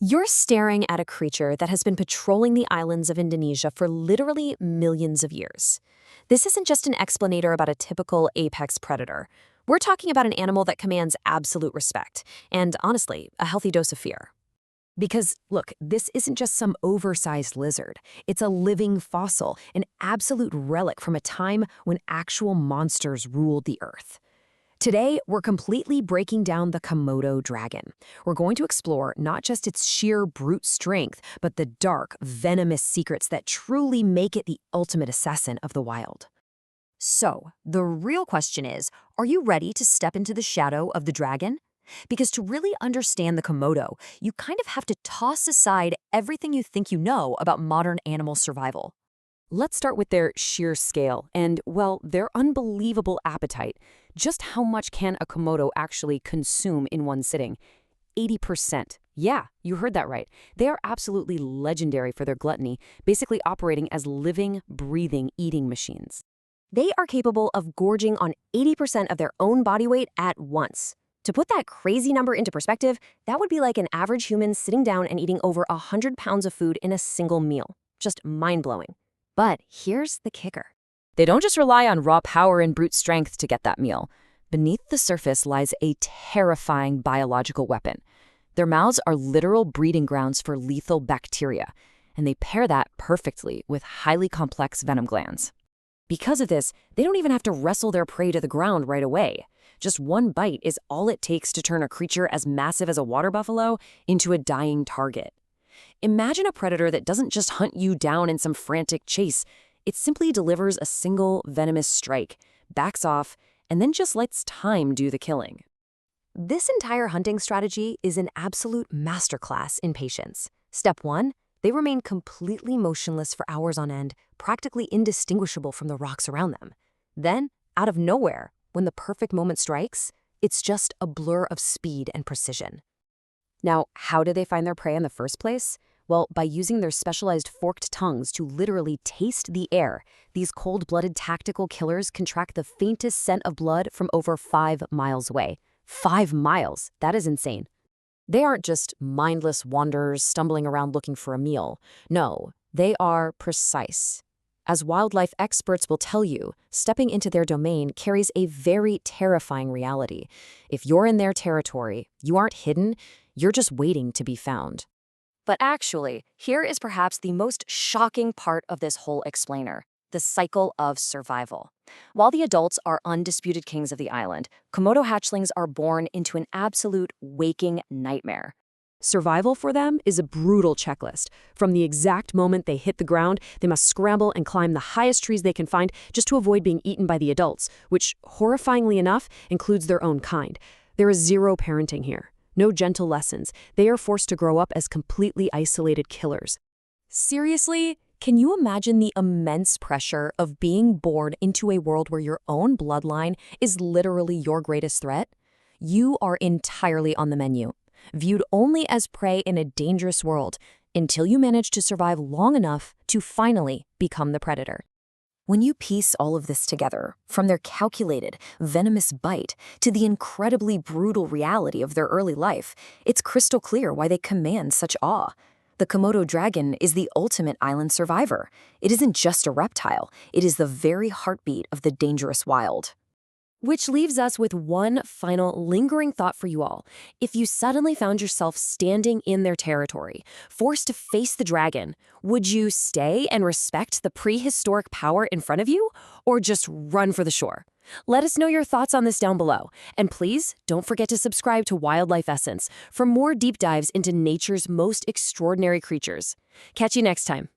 You're staring at a creature that has been patrolling the islands of Indonesia for literally millions of years. This isn't just an explanator about a typical apex predator. We're talking about an animal that commands absolute respect, and honestly, a healthy dose of fear. Because, look, this isn't just some oversized lizard. It's a living fossil, an absolute relic from a time when actual monsters ruled the earth. Today, we're completely breaking down the Komodo dragon. We're going to explore not just its sheer brute strength, but the dark, venomous secrets that truly make it the ultimate assassin of the wild. So, the real question is, are you ready to step into the shadow of the dragon? Because to really understand the Komodo, you kind of have to toss aside everything you think you know about modern animal survival. Let's start with their sheer scale and, well, their unbelievable appetite. Just how much can a Komodo actually consume in one sitting? 80%. Yeah, you heard that right. They are absolutely legendary for their gluttony, basically operating as living, breathing eating machines. They are capable of gorging on 80% of their own body weight at once. To put that crazy number into perspective, that would be like an average human sitting down and eating over 100 pounds of food in a single meal. Just mind-blowing. But here's the kicker. They don't just rely on raw power and brute strength to get that meal. Beneath the surface lies a terrifying biological weapon. Their mouths are literal breeding grounds for lethal bacteria, and they pair that perfectly with highly complex venom glands. Because of this, they don't even have to wrestle their prey to the ground right away. Just one bite is all it takes to turn a creature as massive as a water buffalo into a dying target. Imagine a predator that doesn't just hunt you down in some frantic chase. It simply delivers a single venomous strike, backs off, and then just lets time do the killing. This entire hunting strategy is an absolute masterclass in patience. Step 1, they remain completely motionless for hours on end, practically indistinguishable from the rocks around them. Then, out of nowhere, when the perfect moment strikes, it's just a blur of speed and precision. Now, how do they find their prey in the first place? Well, by using their specialized forked tongues to literally taste the air, these cold-blooded tactical killers can track the faintest scent of blood from over 5 miles away. 5 miles! That is insane. They aren't just mindless wanderers stumbling around looking for a meal. No, they are precise. As wildlife experts will tell you, stepping into their domain carries a very terrifying reality. If you're in their territory, you aren't hidden, you're just waiting to be found. But actually, here is perhaps the most shocking part of this whole explainer: the cycle of survival. While the adults are undisputed kings of the island, Komodo hatchlings are born into an absolute waking nightmare. Survival for them is a brutal checklist. From the exact moment they hit the ground, they must scramble and climb the highest trees they can find just to avoid being eaten by the adults, which, horrifyingly enough, includes their own kind. There is zero parenting here. No gentle lessons. They are forced to grow up as completely isolated killers. Seriously? Can you imagine the immense pressure of being born into a world where your own bloodline is literally your greatest threat? You are entirely on the menu, viewed only as prey in a dangerous world, until you manage to survive long enough to finally become the predator. When you piece all of this together, from their calculated, venomous bite to the incredibly brutal reality of their early life, it's crystal clear why they command such awe. The Komodo dragon is the ultimate island survivor. It isn't just a reptile, it is the very heartbeat of the dangerous wild. Which leaves us with one final lingering thought for you all. If you suddenly found yourself standing in their territory, forced to face the dragon, would you stay and respect the prehistoric power in front of you, or just run for the shore? Let us know your thoughts on this down below. And please, don't forget to subscribe to Wildlife Essence for more deep dives into nature's most extraordinary creatures. Catch you next time.